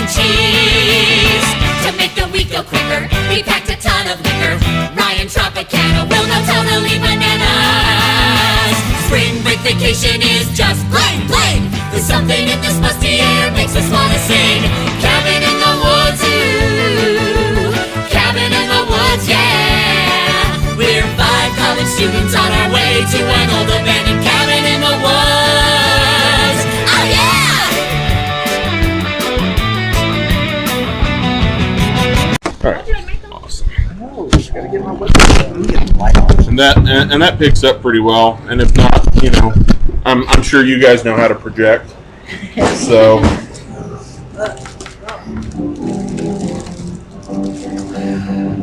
and cheese. To make the week go quicker, we packed a ton of liquor. Ryan Tropicana will not totally bananas. Spring break vacation is just plain, plain. There's something in this musty air makes us wanna sing. Cabin in the woods, ooh. Cabin in the woods, yeah. We're 5 college students on our way to an old abandoned cabin in the woods. Oh yeah! All right. Awesome. And that picks up pretty well. And if not, you know, I'm sure you guys know how to project. So.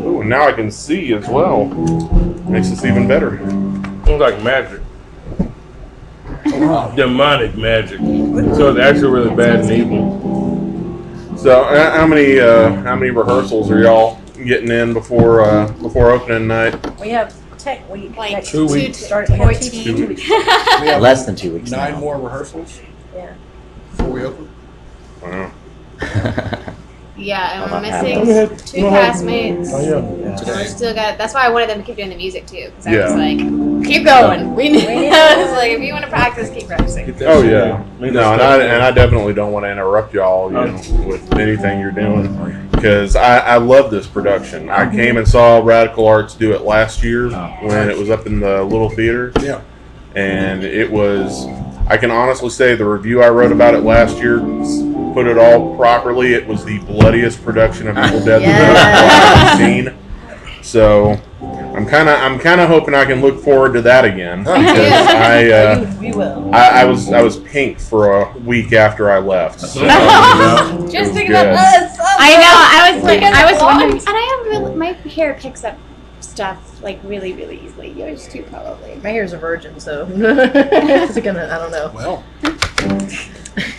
Ooh, now I can see as well. Makes this even better. It's like magic. Demonic magic. So it's actually really bad and evil. So how many rehearsals are y'all getting in before opening night? We have Like 2 weeks. Start 14. 2 weeks. We have Less than 2 weeks 9 now. more rehearsals Yeah. before we open. Wow. Yeah, and How we're about missing that? 2 castmates. Oh, yeah. And we're still got. That's why I wanted them to keep doing the music too. Because I Yeah. was like, keep going. We need. I was like, if you want to practice, keep practicing. Oh yeah. No, and I definitely don't want to interrupt y'all, you know, with anything you're doing, because I love this production. I came and saw Radical Arts do it last year when it was up in the little theater, Yeah. and it was. I can honestly say the review I wrote about it last year put it all properly. It was the bloodiest production of Evil Dead that I've ever seen. So I'm kind of hoping I can look forward to that again, because We will. I was pink for a week after I left. So Just thinking about us. I know. I was wondering, and I have really, my hair picks up stuff like really, really easily. Yours too, probably. My hair's a virgin, so it's gonna. I don't know. Well,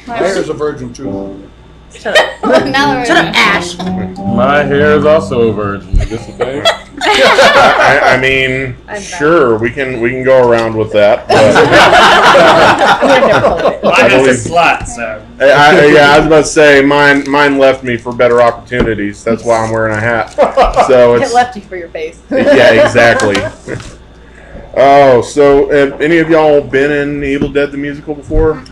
my hair is a virgin too. Shut up. Now Shut up, Ash. My hair is also a virgin. Is this a thing? I mean, sure, we can go around with that. But Mine has a slut, so. I was about to say mine left me for better opportunities. That's why I'm wearing a hat. So It it's left you for your face. yeah, exactly. Oh, so have any of y'all been in Evil Dead the musical before?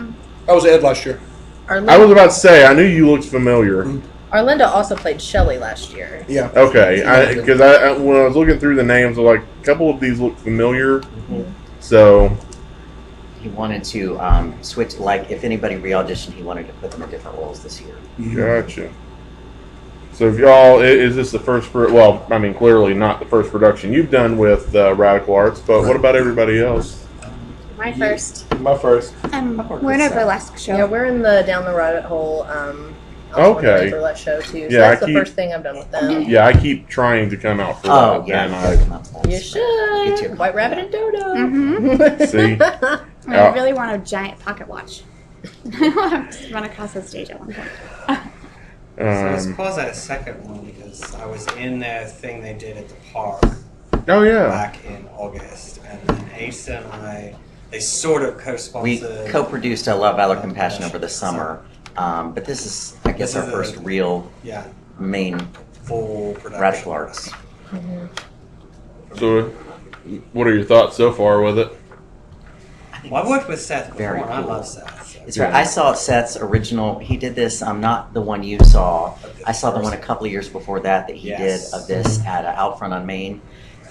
I was Ed last year. I was about to say I knew you looked familiar. Arlinda also played Shelley last year. Yeah. Okay, because I when I was looking through the names, I was like, a couple of these look familiar. So He wanted to switch, like, if anybody re-auditioned, he wanted to put them in different roles this year. gotcha. So if y'all, is this the first? Well, I mean, clearly not the first production you've done with Radical Arts, but what about everybody else? my first. My first. We're in a burlesque show. Yeah, we're in the Down the Rabbit Hole. Okay. Burlesque show too. So Yeah, that's the first thing I've done with them. Yeah, I keep trying to come out for Oh, that. yeah. And You Get your- should. White Rabbit and Dodo. see, I really want a giant pocket watch. I want to run across the stage at one point. So it's quasi a second one because I was in their thing they did at the park oh yeah, back in August, and then Asa and I, they sort of We co-sponsored. co-produced a Love, Valor, Compassion over the summer, but this is, I guess, our first real Yeah, main full production. Radical Arts. So, what are your thoughts so far with it? Well, I've worked with Seth before, Very and I cool. love Seth. So. It's right. I saw Seth's original. He did this. Not the one you saw. I saw the one a couple of years before that he Yes. did of this at Out Front on Main,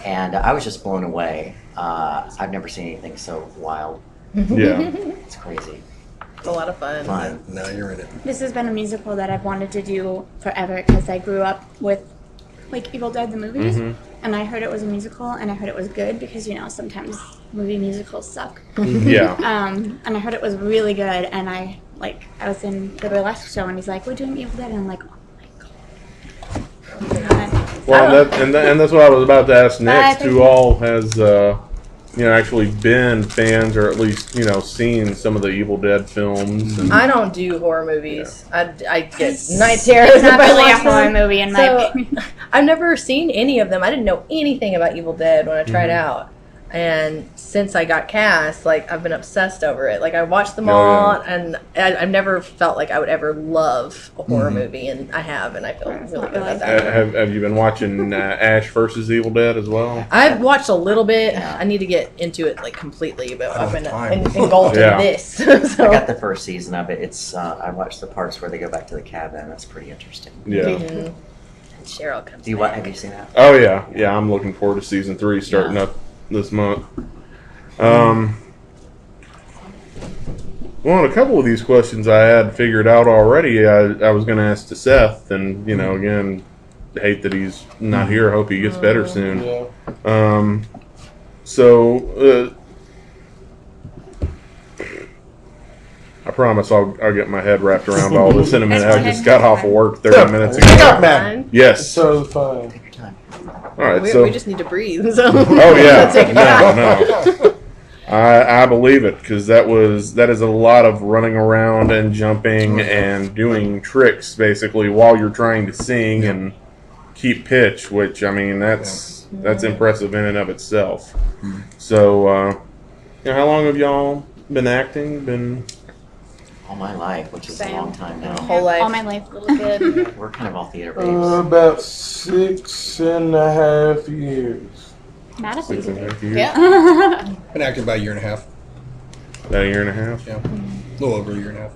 and I was just blown away. I've never seen anything so wild. Yeah, It's crazy. It's a lot of fun. Fun. Now you're in it. this has been a musical that I've wanted to do forever because I grew up with like Evil Dead the movies, and I heard it was a musical, and I heard it was good because sometimes movie musicals suck. yeah. And I heard it was really good, and I was in the burlesque show, and he's like, "We're doing Evil Dead," and I'm like, "Oh my god!" Well, and that's what I was about to ask I next. think- Who all has actually been fans or at least seen some of the Evil Dead films? And, I don't do horror movies. I get night terrors. It's not if I really a watch horror them. movie in my opinion. I've never seen any of them. I didn't know anything about Evil Dead when I tried out. And since I got cast, like, I've been obsessed over it. Like, I watched them Oh, all, yeah. and I've never felt like I would ever love a horror movie, and I have, and I feel It's really not good really about that. Have you been watching Ash versus Evil Dead as well? I've watched a little bit. Yeah. I need to get into it, like, completely, but I I've don't been have time. engulfed Yeah. in this. so. I got the first season of it. It's I watched the parts where they go back to the cabin. That's pretty interesting. Yeah. Mhm. And Cheryl comes Do you back. have you seen that? Oh yeah, yeah. I'm looking forward to season 3 starting Yeah. up this month. Well, a couple of these questions I had figured out already. I was going to ask to Seth, and again, hate that he's not here. Hope he gets better soon. Yeah. So I promise I'll get my head wrapped around all this in a minute. I just got off of work 30 minutes ago. Man. Yes. So fine. Take your time. All right. We, So. we just need to breathe. So. Oh yeah. Take it down. No. I believe it, because that is a lot of running around and jumping and doing tricks basically while you're trying to sing and keep pitch, which I mean that's impressive in and of itself. So how long have y'all been acting? All my life, which is a long time now. Whole life. All my life, little kid. We're kind of all theater babes. About 6.5 years. Madison. 6.5 years? Yeah. Been acting about a year and a half. About a year and a half. Yeah. A little over a year and a half.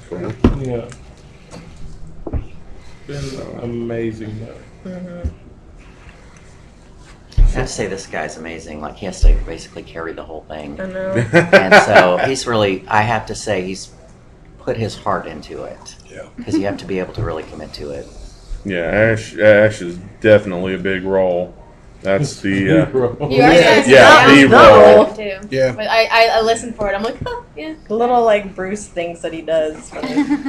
Cool. Yeah. Been amazing though. I have to say, this guy's amazing. Like, he has to basically carry the whole thing. I know. And so he's really, I have to say, he's put his heart into it. Yeah. Because you have to be able to really commit to it. Yeah, Ash is definitely a big role. That's the Bro. You are saying Yeah, the role. too. Yeah. But I listened for it. I'm like, oh, yeah. The little, like, Bruce things that he does.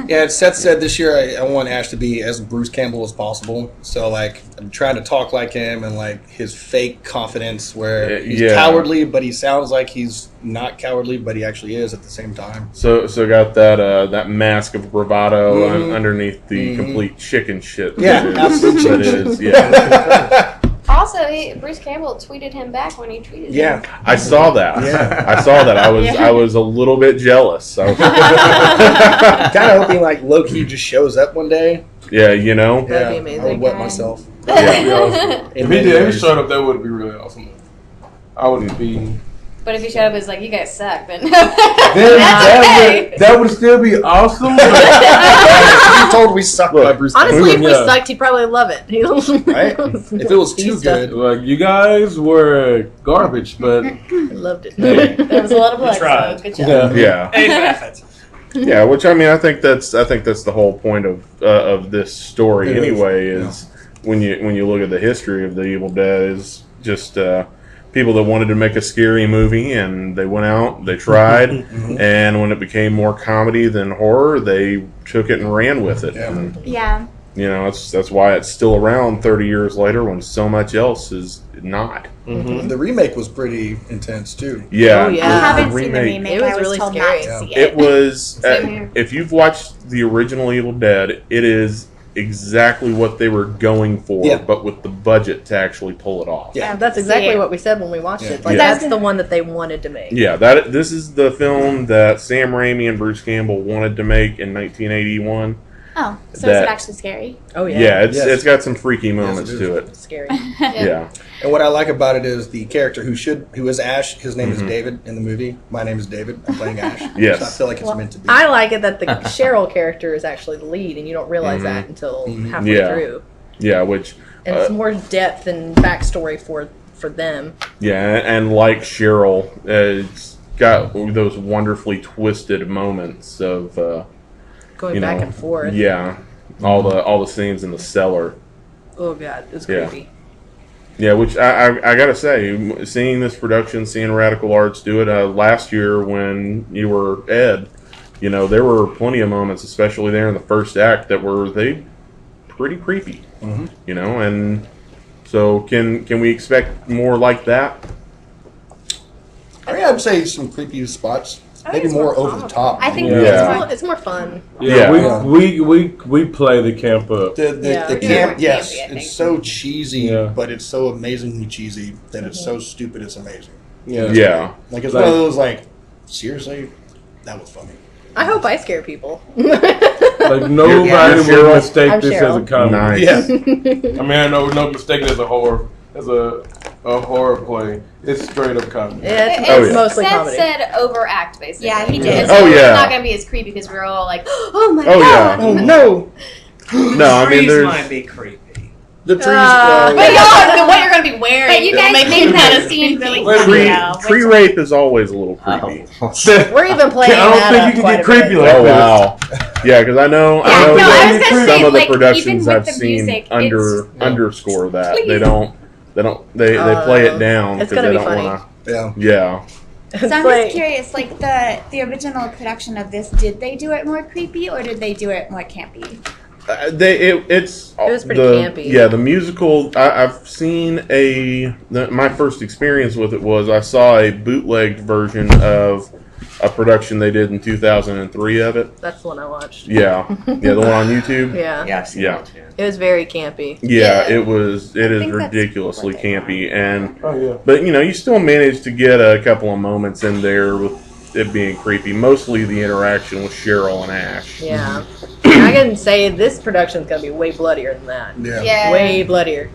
Yeah, Seth said this year I want Ash to be as Bruce Campbell as possible. So, like, I'm trying to talk like him and, like, his fake confidence where he's Yeah. cowardly, but he sounds like he's not cowardly, but he actually is at the same time. So got that mask of bravado underneath the Mhm. complete chicken shit. Yeah, that absolute chicken that shit. is, yeah. Also, Bruce Campbell tweeted him back when he tweeted Yeah. him. I saw that. Yeah. I saw that. I was a little bit jealous. I was, Kind of hoping, like, low-key just shows up one day. yeah, That'd be I amazing. would wet myself. That'd be awesome. In If many he ways. showed up, that would be really awesome. I would be. But if he showed up as like, you guys suck, then Then okay. that would still be awesome. But He told we suck by Look, Bruce Honestly, if Campbell. we Yeah. sucked, he'd probably love it. Right? If it was too He's stuff. good. like, you guys were garbage, but I loved it. There was a lot of blood, tried. so good job. yeah. yeah, Hey, benefits. yeah. Which I mean, I think that's the whole point of this story It is. anyway. Is when you look at the history of the Evil Dead, is just people that wanted to make a scary movie, and they went out, they tried, and when it became more comedy than horror, they took it and ran with it. Yeah. And, Yeah. that's why it's still around 30 years later when so much else is not. The remake was pretty intense, too. Yeah, Oh, yeah. I haven't the seen the remake. It was I was really told scary. not to see It was. Same here. If you've watched the original Evil Dead, it is exactly what they were going for, Yeah. but with the budget to actually pull it off. Yeah. That's exactly what we said when we watched it. Like, Yeah. that's the one that they wanted to make. Yeah, this is the film that Sam Raimi and Bruce Campbell wanted to make in 1981. Oh, so is That- it actually scary? Oh, yeah. Yeah, Yes. it's got some freaky moments it to is. it. Scary. Yeah. And what I like about it is the character who is Ash, his name is David in the movie. My name is David. I'm playing Ash. Yes. So I feel like it's meant to be. I like it that the Cheryl character is actually the lead, and you don't realize that until halfway Yeah. through. Yeah, which And it's more depth and backstory for them. yeah, and like Cheryl, it's got those wonderfully twisted moments of Going you back know, and forth. Yeah, all the scenes in the cellar. Oh, God. It was Yeah. creepy. Yeah, which I gotta say, seeing this production, seeing Radical Arts do it last year when you were Ed, there were plenty of moments, especially there in the first act, that were pretty creepy. And so can we expect more like that? I mean, I'd say some creepy spots. maybe more over the top. I think Yeah. It's more fun. Yeah, Yeah. we play the camp up. The Yeah. camp, yes, Campy, I think. it's so cheesy, Yeah. but it's so amazingly cheesy that it's so stupid it's amazing. Yeah. Like it's one of those like, seriously, that was funny. I hope I scare people. Like nobody You're would Cheryl? mistake I'm this as a Cheryl. comedy. Nice. Yeah, I mean, I know no mistake it as a horror horror play. It's straight up comedy. Yeah, it's, Oh, it's yeah. mostly Seth comedy. said overact, basically. Yeah, he did. It's Oh, yeah. not going to be as creepy because we're all like, oh my Oh, god. yeah. oh no, No, I mean, Trees there's. might be creepy. the trees. But y'all, what you're going to be wearing But you will guys make make me that kind of seem really Wait a funny minute. now. Tree rape is always a little creepy. We're even playing I don't that think up you can quite get a creepy bit. like Oh this. wow! Yeah, because I know Yeah, no, I was gonna some say, of the like, productions even with I've the seen music, underscore that Please. they play it down It's because gonna they be don't funny. want Yeah, to. Yeah. It's So I'm like- just curious, like the original production of this, did they do it more creepy or did they do it more campy? It was pretty the, campy. Yeah, the musical. I've seen my first experience with it was I saw a bootlegged version of a production they did in 2003 of it. That's the one I watched. Yeah, the one on YouTube. Yeah. Yeah, I've seen Yeah. that too. It was very campy. Yeah, Yeah. it is think that's ridiculously what they campy, and Oh yeah. but you still manage to get a couple of moments in there with it being creepy. Mostly the interaction with Cheryl and Ash. Yeah. I can say this production's gonna be way bloodier than that. yeah, Yeah. Way bloodier.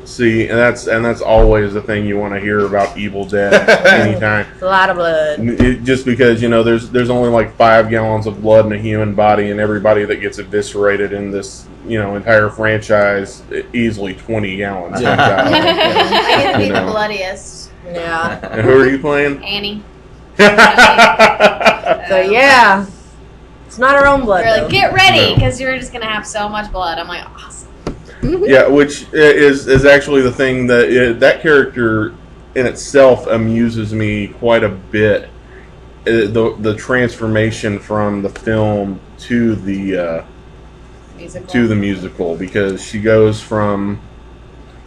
See, and that's always the thing you want to hear about Evil Dead anytime. It's a lot of blood. Just because there's only like 5 gallons of blood in a human body, and everybody that gets eviscerated in this entire franchise easily 20 gallons. Yeah. I get to be You the know. bloodiest. Yeah. And who are you playing? Annie. So yeah. It's not our own blood. They're like, though. get ready No. because you're just going to have so much blood. I'm like, awesome. Yeah, which is actually the thing that character in itself amuses me quite a bit. The transformation from the film to the musical, because she goes from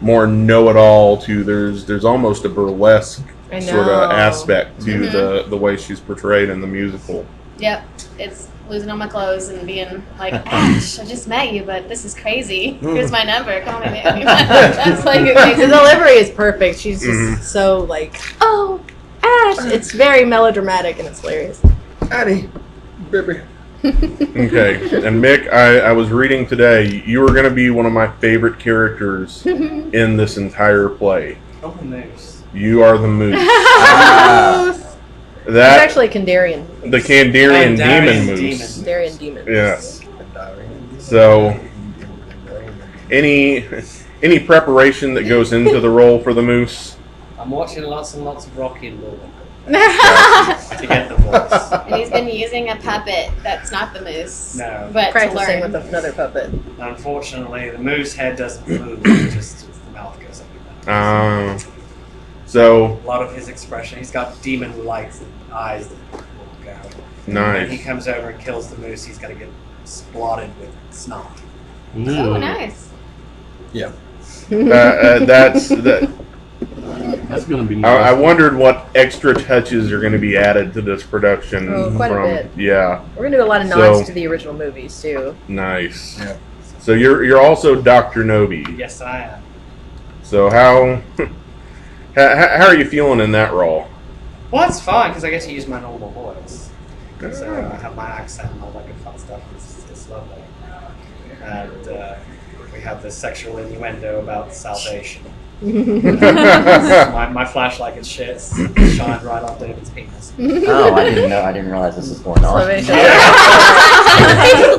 more know-it-all to there's almost a burlesque I sort know. of aspect to the way she's portrayed in the musical. Yep. It's losing all my clothes and being like, Ash, I just met you, but this is crazy. Here's my number. Call me. That's like it makes The it delivery is perfect. She's just Mhm. so like, oh, Ash. It's very melodramatic and it's hilarious. Addy, baby. Okay, and Mick, I was reading today, you were going to be one of my favorite characters in this entire play. Oh, moose. You are the moose. It's That actually Kandarian. the Kandarian Kandarian demon moose. demon. Kandarian demon. Yes. So, any preparation that goes into the role for the moose? I'm watching lots and lots of Rocky and Bull to get the voice. And he's been using a puppet that's not the moose. No. But to Practicing learn. with another puppet. Unfortunately, the moose head doesn't move, just the mouth goes up. So A lot of his expression, he's got demon lights and eyes that walk out. When he nice. comes over and kills the moose, he's got to get splotted with snot. Oh, nice. That's that. That's gonna be I nice. wondered what extra touches are going to be added to this production. Oh, quite a bit. Yeah, We're gonna do a lot of nods So- to the original movies too. nice. Yeah. So you're also Dr. Nobi. Yes, I am. So how are you feeling in that role? Well, it's fine because I get to use my normal voice. So I have my accent and all that good fun stuff. It's lovely. And we have this sexual innuendo about salvation. my flashlight and shit shined right on David's penis. Oh, I didn't know. I didn't realize this was going on. Salvation.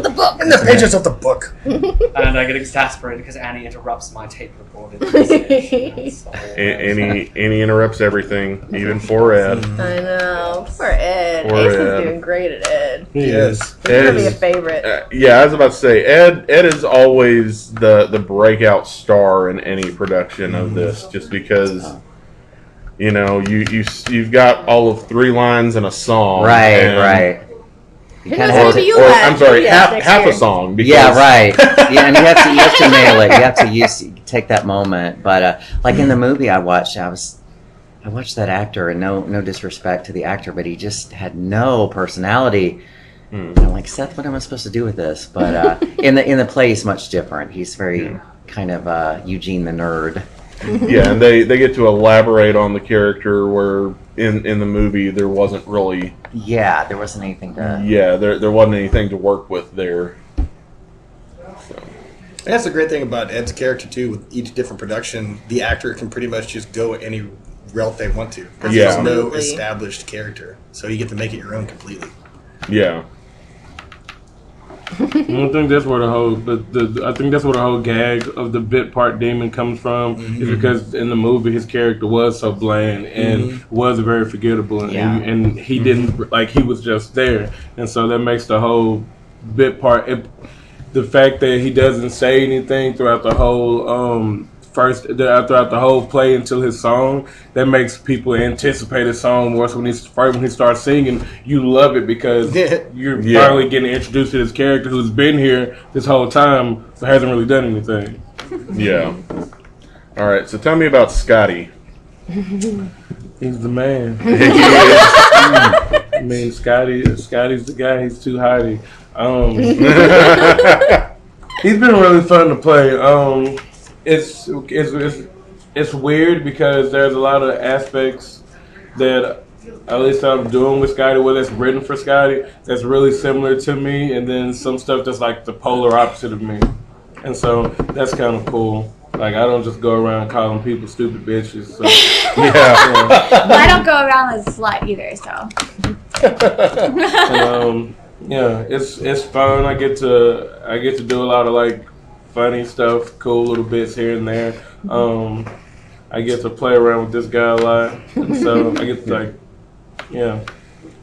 The book. In the pages of the book. And I get exasperated because Annie interrupts my tape recorded message. Annie interrupts everything, even for Ed. I know. Poor Ed. Poor Ace Ed. is doing great at Ed. Yes. He's gonna be a Ed is- favorite. Yeah, I was about to say Ed is always the breakout star in any production of this, just because you've got all of 3 lines in a song, Right, and- right. Who You kinda knows have maybe to, you or laugh. I'm sorry, Maybe half next a year. song. Because, yeah, right. Yeah, and you have to nail it. You have to take that moment. But like in the movie I watched, I watched that actor, and no disrespect to the actor, but he just had no personality. And I'm like, Seth, what am I supposed to do with this? But in the play, he's much different. He's very kind of Eugene the nerd. Yeah, and they get to elaborate on the character where in the movie there wasn't really. Yeah, there wasn't anything to. Yeah, there wasn't anything to work with there. So. That's the great thing about Ed's character too. With each different production, the actor can pretty much just go any route they want to. There's Yeah. no established character, so you get to make it your own completely. Yeah. I think that's where I think that's where the whole gag of the bit part demon comes from. Is because in the movie his character was so bland and was very forgettable, and he didn't he was just there, and so that makes the whole bit part. The fact that he doesn't say anything throughout the whole throughout the whole play until his song, that makes people anticipate his song more. So when he starts singing, you love it because you're finally getting introduced to this character who's been here this whole time but hasn't really done anything. Yeah. All right. So tell me about Scotty. He's the man. I mean, Scotty's the guy. He's too hotty. He's been really fun to play. It's weird because there's a lot of aspects that at least I'm doing with Scotty, whether it's written for Scotty, that's really similar to me, and then some stuff that's like the polar opposite of me. And so that's kind of cool. Like, I don't just go around calling people stupid bitches. So, I don't go around as a slut either, so. And, it's fun. I get to do a lot of like funny stuff, cool little bits here and there. I get to play around with this guy a lot, and so I get to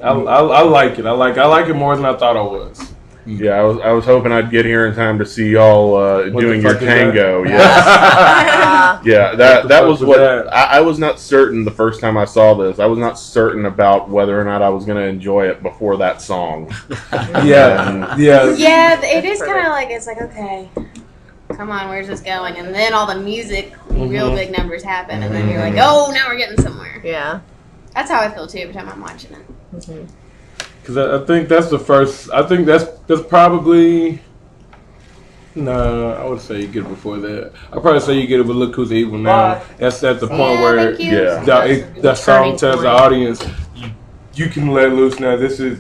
I like it. I like it more than I thought I was. Yeah, I was hoping I'd get here in time to see y'all doing your tango. That? Yeah, that was what I was not certain the first time I saw this. I was not certain about whether or not I was going to enjoy it before that song. Yeah, it is kind of like, it's like, okay, come on, where's this going? And then all the music, real big numbers happen, and then you're like, oh, now we're getting somewhere. Yeah. That's how I feel too every time I'm watching it. Because I think that's the first. I think that's probably. No, I would say you get it before that. I'd probably say you get it with "Look Who's Evil Now." That's at the point where the song tells the audience, you can let loose now. This is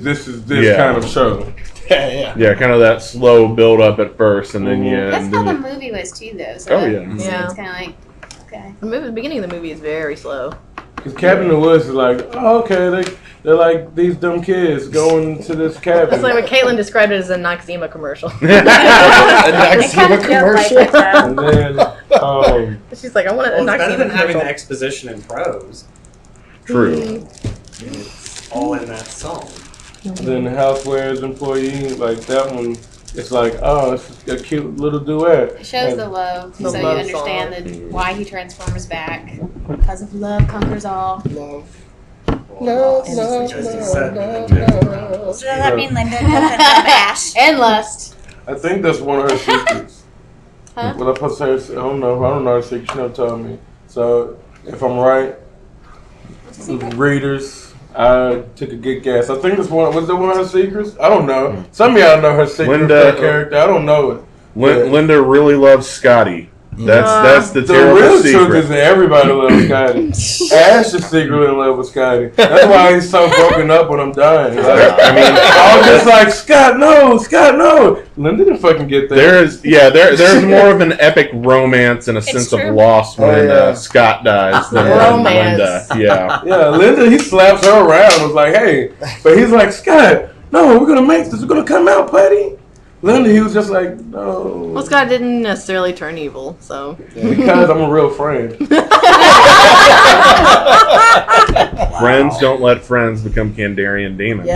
kind of show. Yeah, kind of that slow build up at first, and then That's how the movie was too, though. So it's kind of like, okay. The beginning of the movie is very slow. Because Cabin in the Woods is like, oh, okay, they're like these dumb kids going to this cabin. That's like when Caitlin described it as a Noxzema commercial. A Noxzema commercial. And then, she's like, I want a It's better Noxzema than having commercial. the exposition in prose. True. It's all in that song. then Housewares Employee, like that one, it's like, oh, it's a cute little duet. It shows the love, The so love you understand why he transforms back. Because of love conquers all. Love. So does that mean Linda doesn't love Ash? And lust. I think that's one of her secrets. Huh? Well, I don't know her secret. She never told me. So if I'm right, readers, I took a good guess. I think that's one. Was that one of her secrets? I don't know. Some of y'all know her secret Linda, for her character. I don't know it. Linda really loves Scotty. That's the The terrible real truth secret. is that everybody loves Scotty. Ash is secretly in love with Scotty. That's why he's so broken up when I'm dying. Like, I was just like, Scott, no. Linda didn't fucking get that. There's more of an epic romance and a sense of loss when Scott dies than Linda. Yeah. Yeah, Linda, he slaps her around and was like, hey. But he's like, Scott, no, we're going to make this. We're going to come out, buddy. Linda, he was just like, no. Well, Scott didn't necessarily turn evil, so. Because I'm a real friend. Friends don't let friends become Kandarian demons.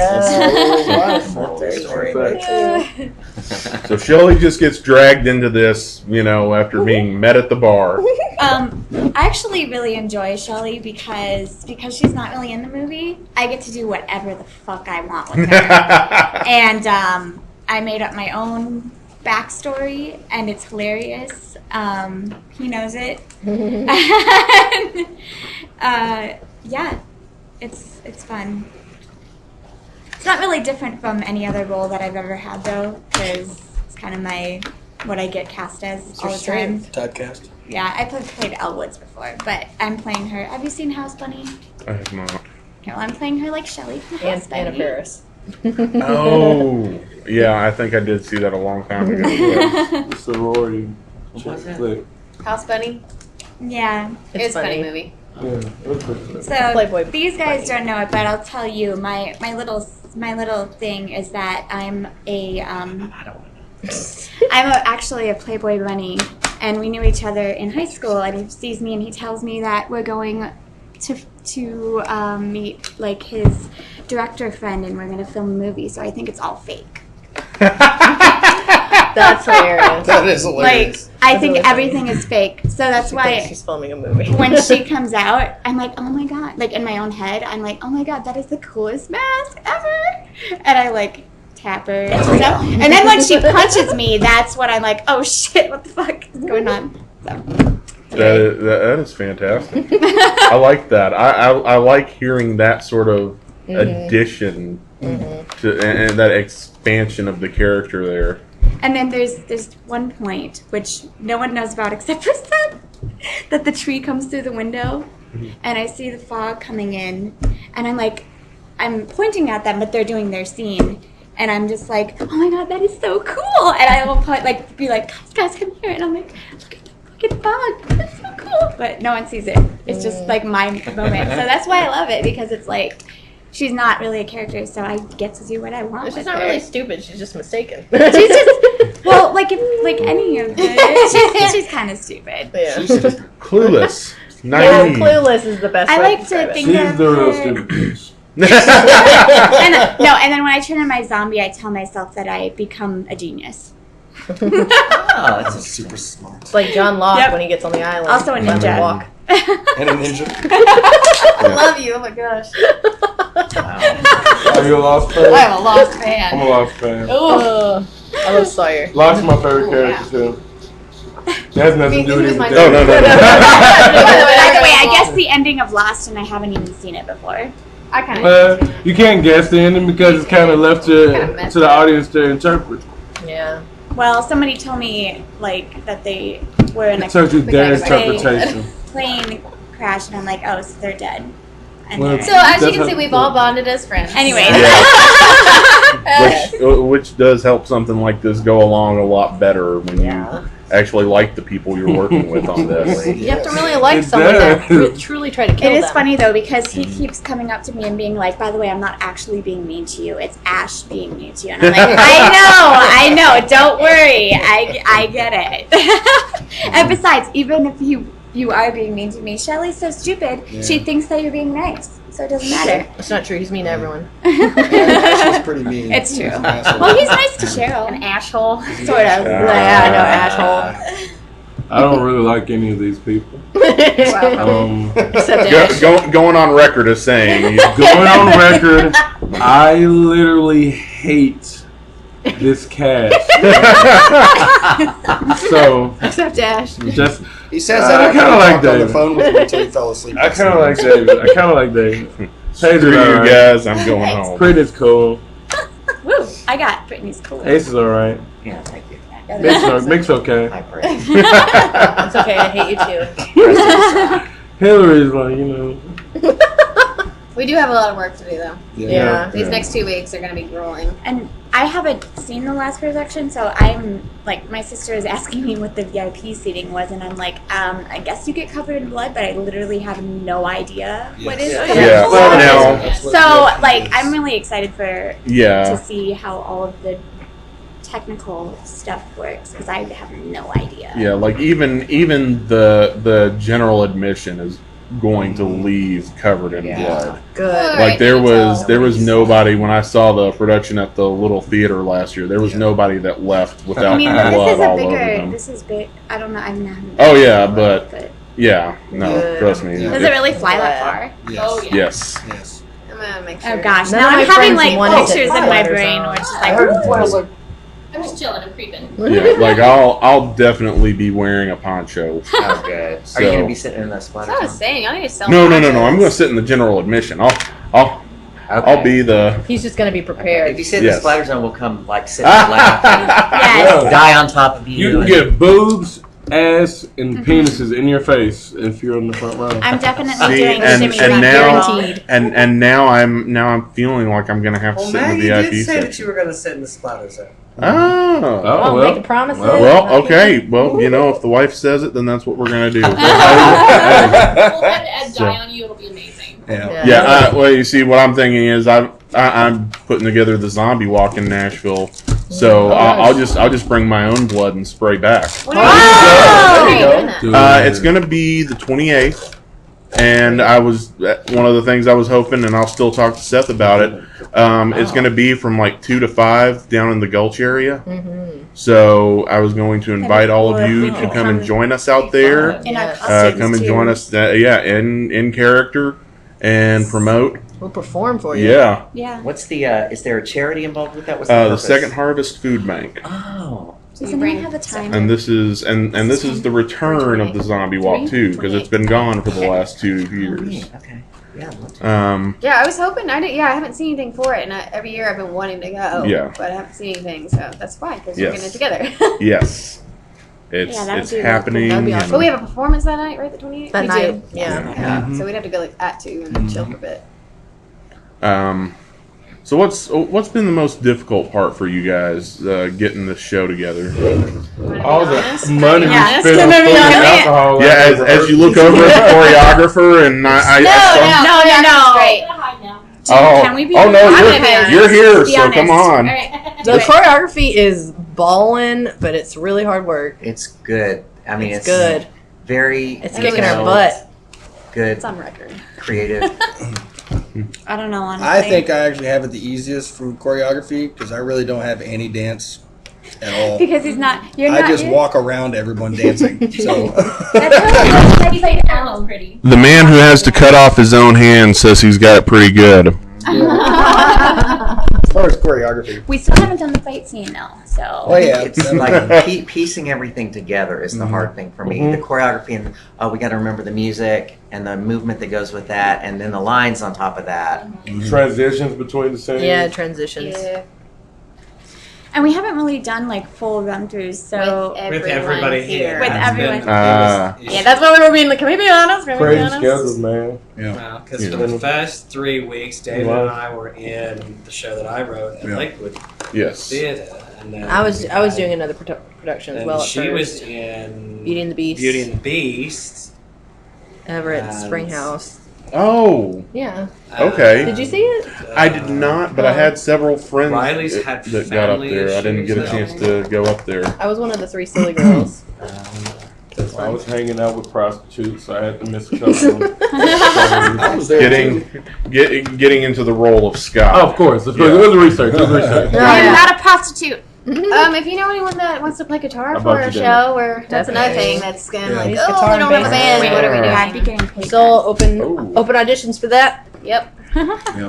So Shelley just gets dragged into this, after being met at the bar. I actually really enjoy Shelley because she's not really in the movie. I get to do whatever the fuck I want with her. And I made up my own backstory, and it's hilarious. He knows it. yeah, it's fun. It's not really different from any other role that I've ever had though, because it's kind of what I get cast as all the time. Typecast. Yeah, I played Elle Woods before, but I'm playing her. Have you seen House Bunny? I have not. Okay, well, I'm playing her like Shelley from House Anna Bunny. Paris. Oh, yeah, I think I did see that a long time ago. Sorority. What was it? Flick. House Bunny. Yeah. It's a funny movie. Yeah, it was pretty flick. So Playboy these guys don't know it, but I'll tell you. My little thing is that I'm actually a Playboy bunny, and we knew each other in high school. And he sees me and he tells me that we're going to meet like his director friend, and we're gonna film a movie. So I think it's all fake. That's hilarious. That is hilarious. Like I think everything is fake. So that's She why thinks she's filming a movie. when she comes out, I'm like, oh my god! Like in my own head, I'm like, oh my god, that is the coolest mask ever. And I like tap her and stuff. And then when she punches me, that's when I'm like, oh shit, what the fuck is going on? So. That is fantastic. I like that. I like hearing that sort of addition to and that expansion of the character there. And then there's one point which no one knows about except for Seth, that the tree comes through the window, and I see the fog coming in, and I'm pointing at them, but they're doing their scene, and I'm just like, oh my god, that is so cool, and I will be like, guys, come here, and I'm like, look at the fucking fog, that's so cool, but no one sees it. It's just like my moment, so that's why I love it, because it's like, she's not really a character, so I get to do what I want. She's not really stupid. She's just mistaken. She's just like any of them. She's kind of stupid. Yeah. She's just Clueless. Yeah, Naive. Clueless is the best I way like describe to it. think She's of the real her. stupid bitch. And then when I turn on my zombie, I tell myself that I become a genius. Oh, that's That's super smart. It's like John Locke Yep. when he gets on the island. Also a Let me ninja. walk. And a ninja. I love you. Oh my gosh. Are you a Lost fan? I'm a lost I'm fan. a Lost fan. Oh, I love Sawyer. Lost is my favorite character too. That has nothing to do with Who's my anything. No. By the way, I guess the ending of Lost, and I haven't even seen it before. I kind of. You can't guess the ending because it's kind of left Kinda messed to the audience to interpret. Yeah. Well, somebody told me like that they were in a It's up to their plane- interpretation. plane crash, and I'm like, oh, so they're dead. And Well, they're- So as you That's can see, how- we've all bonded as friends. anyway, Which does help something like this go along a lot better when you actually like the people you're working with on this. You have to really like It someone that does. truly try to kill it is them. funny though because he keeps coming up to me and being like, by the way, I'm not actually being mean to you. It's Ash being mean to you. And I'm like, I know. Don't worry. I get it. And besides, even if you are being mean to me, Shelly's so stupid. Yeah. She thinks that you're being nice. So it doesn't matter. It's not true. He's mean to everyone. She's pretty mean. It's true. She's an asshole. Well, he's nice to Cheryl. An asshole. Sort of. Yeah, I know, asshole. I don't really like any of these people. Except Ash. Going on record as saying, Going on record, I literally hate this cast. So Except Ash. just He says I that after kinda he like talked on the David. phone with him until he fell asleep. I kind of like David. screw Taser's you alright. guys, I'm going home. Brittany's cool. Woo! I got Brittany's cool. Ace is alright. Yeah, thank you. Mick's okay. High praise. It's okay. I hate you too. Hillary's like, you know. We do have a lot of work to do though. Yeah. These next 2 weeks are going to be grueling. And I haven't seen the last production, so I'm like, my sister is asking me what the VIP seating was, and I'm like, I guess you get covered in blood, but I literally have no idea what is. Yes. Yeah. Well, Now, that's what So VIP like, is. I'm really excited to yeah. see how all of the technical stuff works because I have no idea. Yeah, like even the general admission is going to leave covered in blood. Good. All Like right, there detail. was nobody when I saw the production at the little theater last year. There was nobody that left without I mean, blood this is a all over bigger. them. This is big. I don't know. I'm not. Oh yeah, but yeah, no, Yeah. trust me. Yeah. Does it really fly that far? Yes. Oh, yeah. Yes. Yes. I'm going to make sure. Oh gosh! None now of my I'm having friends like wanted to pictures in put my letters brain, on. which is I like. heard it was like I'm just chilling. I'm creeping. Yeah, like I'll definitely be wearing a poncho. Oh, good. Are you going to be sitting in the splatter That's what I was zone? saying. I need to sell. No. I'm ponchos. going to sit in the general admission. I'll Okay. be the. He's just gonna be prepared. If you sit in the Yes. splatter zone, we'll come like sit and laugh and Yes. die on top of You you. can get boobs, ass, and penises in your face if you're in the front row. I'm definitely See, doing the and shimmy now Guaranteed. and now I'm feeling like I'm gonna have to Well, sit in Maggie the VIP did say that section. you were going to sit in the splatter zone. Oh. Oh, making promises. Well, okay. Well, if the wife says it, then that's what we're gonna do. We'll have Ed die on you. It'll be amazing. Yeah. Yeah. Well, you see, what I'm thinking is I'm putting together the zombie walk in Nashville, so I'll just bring my own blood and spray back. What are There you go. It's gonna be the 28th, and I was one of the things I was hoping, and I'll still talk to Seth about it. It's gonna be from like 2 to 5 down in the Gulch area. So I was going to invite all of you to come and join us out there. in our Yes. costumes Come and too. join us, in character and promote. We'll perform for you. Yeah, Yeah. What's the, is there a charity involved with that? What's the purpose? Second Harvest Food Bank, Oh. Does anyone have a time? and this is this is the return of the zombie walk too, because it's been gone for the last 2 years. Okay. Yeah. I'd love to. Yeah, I was hoping. I haven't seen anything for it, and every year I've been wanting to go. Yeah. But I haven't seen anything, so that's fine because we're Yes. getting it together. Yes, it's Yeah, that would be really happening. That'd be awesome. But we have a performance that night, right? The 28th. That We night, do. yeah. Yeah. So we'd have to go like at 2 and then chill for a bit. So what's been the most difficult part for you guys getting this show together? All the money Yeah, we spent on that's food gonna and be alcohol. Yeah, as you look over at the choreographer, and I No. Great. Can we be oh no, honest? you're here, Be so honest. come on. All right. The choreography is ballin', but it's really hard work. It's good. I mean, It's good. Very. It's kicking our butt. Good. It's on record. Creative. I don't know, honestly. I think I actually have it the easiest for choreography because I really don't have any dance at all. Because he's not. You're I not. just you're- walk around everyone dancing. So That's really like Sounds pretty. The man who has to cut off his own hand says he's got it pretty good. as far as choreography, We still haven't done the fight scene though, so. oh yeah, It's like piecing everything together is the hard thing for me. The choreography, and we got to remember the music and the movement that goes with that, and then the lines on top of that. Transitions between the scenes. Yeah, transitions. Yeah. And we haven't really done like full run throughs, so. With With everybody here. With That's everyone. been Ah. the biggest Yeah, that's why we were being like, can we be honest? Can we be Crazy honest? schedules, man. Because for the first 3 weeks, David and I were in the show that I wrote at Yeah. Lakewood Yes. Theater. And then I was doing another production as and well at she first. was in Beauty and the Beast. Beauty and the Beast. Everett and- Springhouse. Oh, Yeah. Okay. Did you see it? I did not, but I had several friends Riley's that, had that got up family there. I didn't get a issues chance now. to go up there. I was one of the 3 silly girls. I was hanging out with prostitutes, so I had to miss a couple. I was there too. Getting into the role of Scott. Oh, of course. It was research. It was research. I am not a prostitute. If you know anyone that wants to play guitar I for bought our you dinner. show, or that's another Definitely. thing that's gonna Yeah. like, These oh, guitar we and don't have a bass band. players. What are we Yeah, I'd be doing? getting paid. So open Oh. open auditions for that. Yep.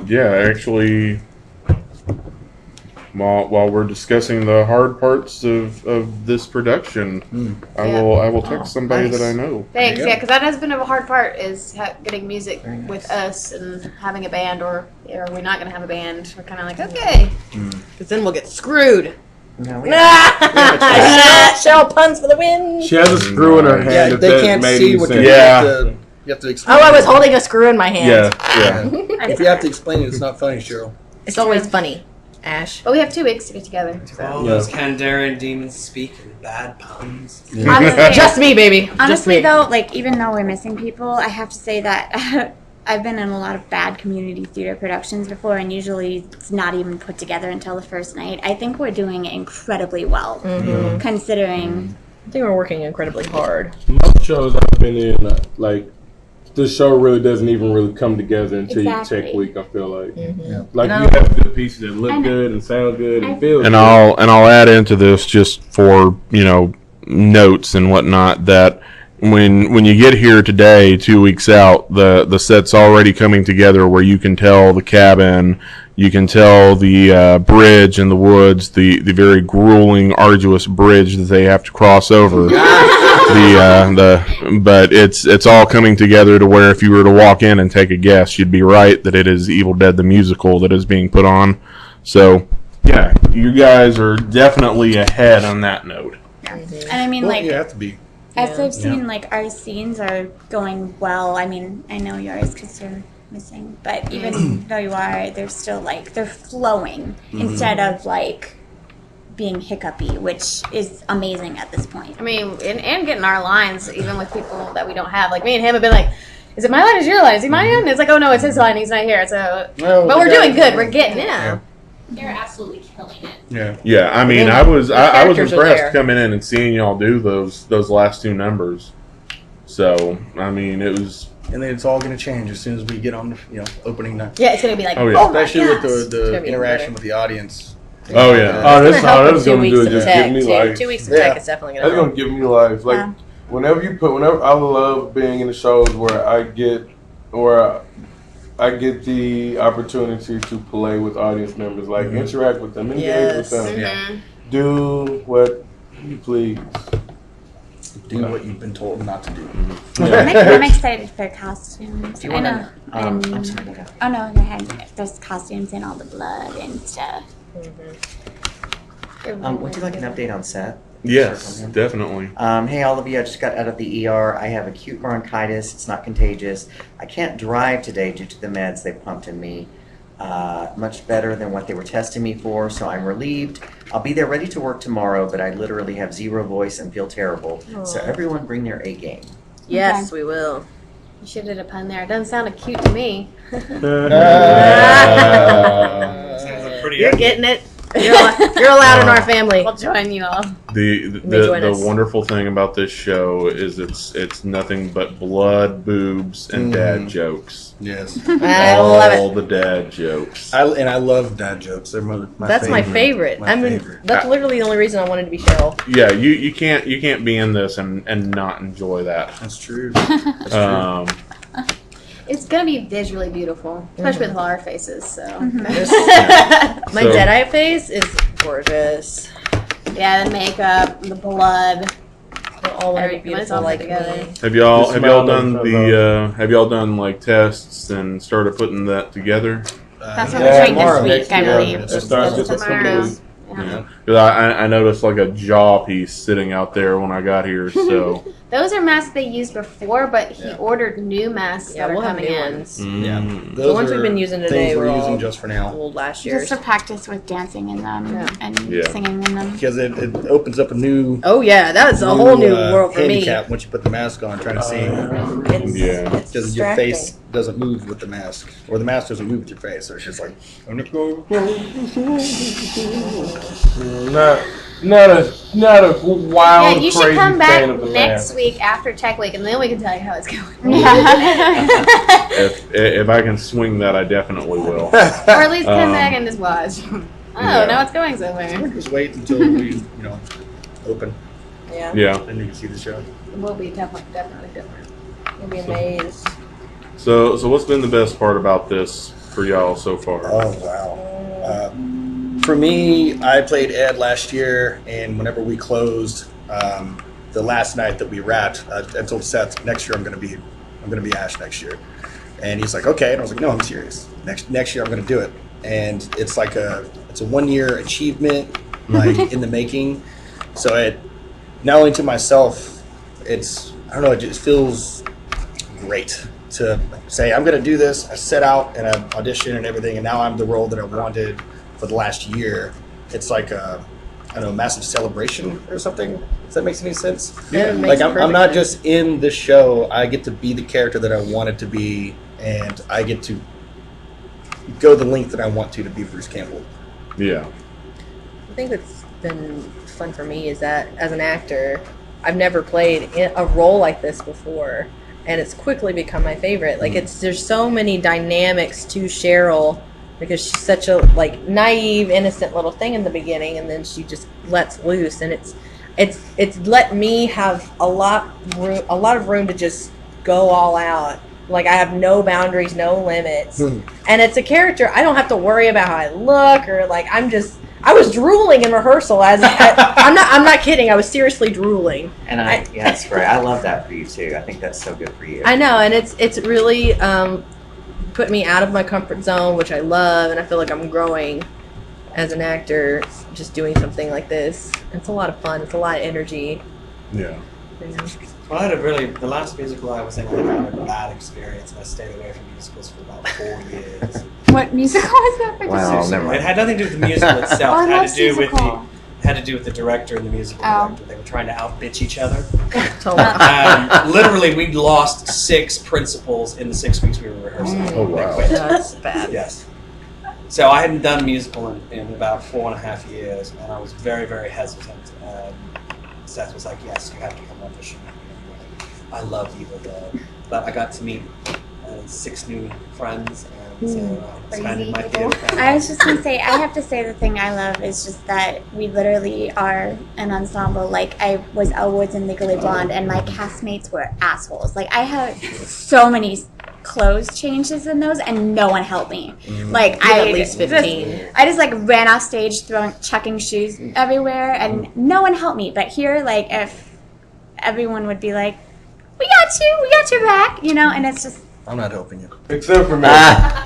Yeah, actually, while we're discussing the hard parts of this production, I will text somebody nice. that I know. Thanks. you go. Yeah, because that has been a hard part is getting music Very nice. with us and having a band, or are we not gonna have a band? We're kind of like, okay. Because then we'll get screwed. No, we Shell puns for the win. She has a screw in her hand. Yeah, if they that can't made see any what sense. you Yeah. You have to explain. Oh, I was holding a screw in my hand. Yeah. If you have to explain it, it's not funny, Cheryl. It's always funny. Ash. But we have 2 weeks to get together. So. All those Kandarian demons speak in bad puns. Honestly, Just me, baby. Just honestly me. though, like even though we're missing people, I have to say that I've been in a lot of bad community theater productions before, and usually it's not even put together until the first night. I think we're doing incredibly well, considering. I think we're working incredibly hard. Most shows I've been in, like, the show really doesn't even really come together until you Exactly. take week. I feel like, Mm-hmm. like And you have good pieces that look good and sound good and feel. And good. I'll add into this just for notes and whatnot that when you get here today, 2 weeks out, the set's already coming together where you can tell the cabin You can tell the bridge in the woods, the very grueling, arduous bridge that they have to cross over. But it's all coming together to where if you were to walk in and take a guess, you'd be right that it is Evil Dead the musical that is being put on. So yeah, you guys are definitely ahead on that note. And I mean, Well, like, you have to be. as I've seen, like, our scenes are going well. I mean, I know yours because you're missing, but even though you are, they're still, like, they're flowing instead of, like, being hiccupy, which is amazing at this point. I mean, and getting our lines, even with people that we don't have. Like, me and him have been like, is it my line or is your line? Is he mine? And it's like, oh, no, it's his line. He's not here. So, Well, but we we're got doing it. good. We're getting it. Yeah. They're absolutely killing it. Yeah. Yeah, I mean, And I was characters are impressed there. coming in and seeing y'all do those last two numbers. So I mean, it was. And then it's all going to change as soon as we get on, opening night. Yeah, it's going to be like, Oh, yeah. oh, my Especially with gosh. the gonna be interaction better. with the audience. Oh yeah. Oh, that's It's all gonna that's help going in to 2 do weeks is of just give tech, me too. life. 2 weeks of Yeah. tech is definitely That's gonna gonna help. give me life. Like Yeah. whenever I love being in the shows where I get the opportunity to play with audience members, like interact with them, engage Yes. with them, Yeah. do what you please. Do what you've been told not to do. I'm excited for costumes. Do you I want know. to? And, I'm sorry. Go. oh no, go ahead. There's costumes and all the blood and stuff. Would you like an update on Seth? Yes, definitely. Hey, all of you, I just got out of the ER. I have acute bronchitis. It's not contagious. I can't drive today due to the meds they pumped in me. Much better than what they were testing me for, so I'm relieved. I'll be there ready to work tomorrow, but I literally have zero voice and feel terrible. So everyone bring their A game. Yes, we will. You should have a pun there. It doesn't sound acute to me. Sounds like pretty You're accurate. getting it. You're allowed in our family. We'll join you all. The wonderful thing about this show is it's nothing but blood, boobs, and dad jokes. Yes. I love All it. the dad jokes. I love dad jokes. They're my That's my favorite. My I mean, favorite. that's literally the only reason I wanted to be Cheryl. Yeah, you can't be in this and not enjoy that. That's true. That's true. It's going to be visually beautiful, especially with all our faces. So, My So- Deadeye face is gorgeous. yeah, the makeup, the blood. They all want to be Everything, when it's beautiful all like together. me. Have y'all The have y'all smile done makes have y'all done like tests and started putting that together? That's what Yeah, we're doing tomorrow. this week, I Yeah, believe. it starts That's this tomorrow. week. Yeah. Because I noticed like a jaw piece sitting out there when I got here. So Those are masks they used before, but he Yeah. ordered new masks Yeah, that are we'll have coming new in. ones. Yeah. mm. Those ones we've are been using things today we're were using all just for now. Old last year's. Just to practice with dancing in them and Yeah. singing in them. Because it opens up a new Oh yeah, that's a whole new world for me. handicap once you put the mask on trying to sing. It's, Yeah. it's Because your distracting. face doesn't move with the mask, or the mask doesn't move with your face. So it's just like, Not a wild, Yeah, you should crazy come back fan of the next mask. week after Tech Week, and then we can tell you how it's going. If I can swing that, I definitely will. Or at least come Um, back and just watch. Oh, yeah. now it's going somewhere. just wait until we, open, Yeah, Yeah. and you can see the show. We'll be definitely different. you'll be amazed. So what's been the best part about this for y'all so far? Oh wow. For me, I played Ed last year, and whenever we closed, the last night that we wrapped, I told Seth, next year I'm gonna be Ash next year, and he's like, okay, and I was like, no, I'm serious. Next year I'm gonna do it, and it's like it's a 1 year achievement, like in the making. So it not only to myself, it's I don't know, it just feels great to say I'm gonna do this. I set out and I auditioned and everything, and now I'm the role that I wanted for the last year. It's like a massive celebration or something. If that makes any sense. Yeah, it makes Like I'm perfect not sense. just in the show. I get to be the character that I wanted to be, and I get to go the length that I want to be Bruce Campbell. Yeah. I think what's been fun for me is that as an actor, I've never played a role like this before, and it's quickly become my favorite. Like there's so many dynamics to Cheryl because she's such a naive, innocent little thing in the beginning, and then she just lets loose, and it's let me have a lot of room to just go all out Like, I have no boundaries, no limits. And it's a character, I don't have to worry about how I look, or like, I was drooling in rehearsal I'm not kidding, I was seriously drooling. And yeah, it's great. I love that for you too. I think that's so good for you. I know, and it's really put me out of my comfort zone, which I love, and I feel like I'm growing as an actor, just doing something like this. It's a lot of fun. It's a lot of energy. Yeah. Well, I had the last musical I was in, I had a bad experience, and I stayed away from musicals for about 4 years. What musical was that? Wow, never mind. It had nothing to do with the musical itself. Oh, I It had love to do with musical. had to do with the director and the musical director. They were trying to out-bitch each other. Literally, we lost 6 principals in the 6 weeks we were rehearsing. Oh, wow. That's bad. Yes. So I hadn't done musical in about 4.5 years, and I was very, very hesitant. Seth was like, "Yes, you have to come audition." I love Evil Dead, but I got to meet 6 new friends, and so I expanded my theater family. I was just gonna say, I have to say the thing I love is just that we literally are an ensemble. Like, I was Elwoods in Legally Blonde, and my castmates were assholes. Like, I had so many clothes changes in those, and no one helped me. Like, I at least 15. I just like ran off stage chucking shoes everywhere, and no one helped me. But here, like, if everyone would be like, we got your back, you know, and it's just, I'm not helping you. Except for me.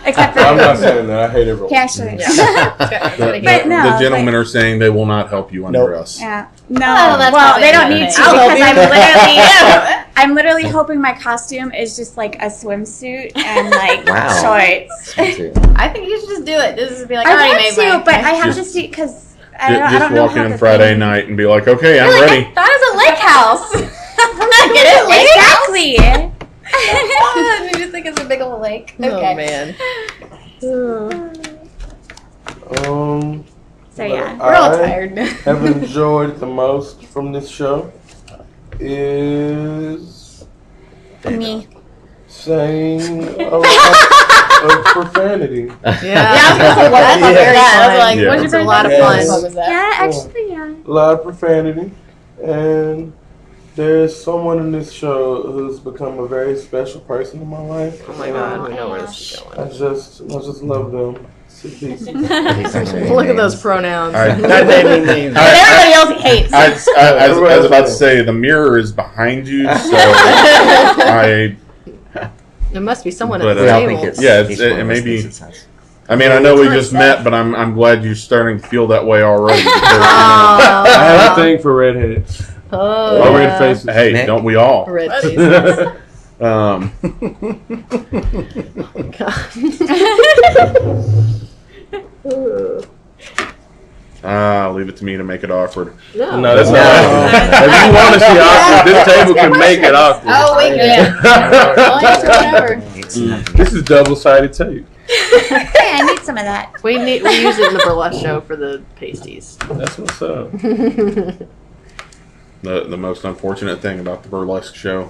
except for I'm not saying that. I hate everyone. he actually, The no, gentlemen are saying they will not help you under us. yeah, no. that's well, probably they don't a good need to thing. because I'm literally hoping my costume is just like a swimsuit and like Wow. shorts. I think you should just do it. This is be like, I I already want made to, mine. but I have Just- to see because I Just don't know walk how in the Friday thing- night and be like, okay, I'm You're like, ready. I thought it was a lake house. Get it? Lake Exactly. house? You just think it's a big old lake. Okay. Oh, man. So yeah. We're all tired now. Have enjoyed the most from this show is Me. saying a lot of profanity. Yeah. That's very fun. I was like, Yeah. what's your a lot of favorite fun. was that? Yeah, actually, yeah. A lot of profanity, and there's someone in this show who's become a very special person in my life. Oh my god, we know where this is going. I just love them. To pieces. Look at those pronouns. That made me mean. Everybody else hates. I was about to say, the mirror is behind you, so There must be someone But, at the We all table. think it's Yeah, each one it of may us be- thinks it's us. I mean, I know we just met, but I'm glad you're starting to feel that way already. Because, I have a thing for redheads. Oh, Or yeah. red faces. hey, Nick? don't we all? Red faces. Leave it to me to make it awkward. No. No, that's not. If you want to see awkward, this table can make it awkward. Oh, we can. Whatever. This is double-sided tape. Hey, I need some of that. We use it in the burlesque show for the pasties. That's what's up. The most unfortunate thing about the burlesque show.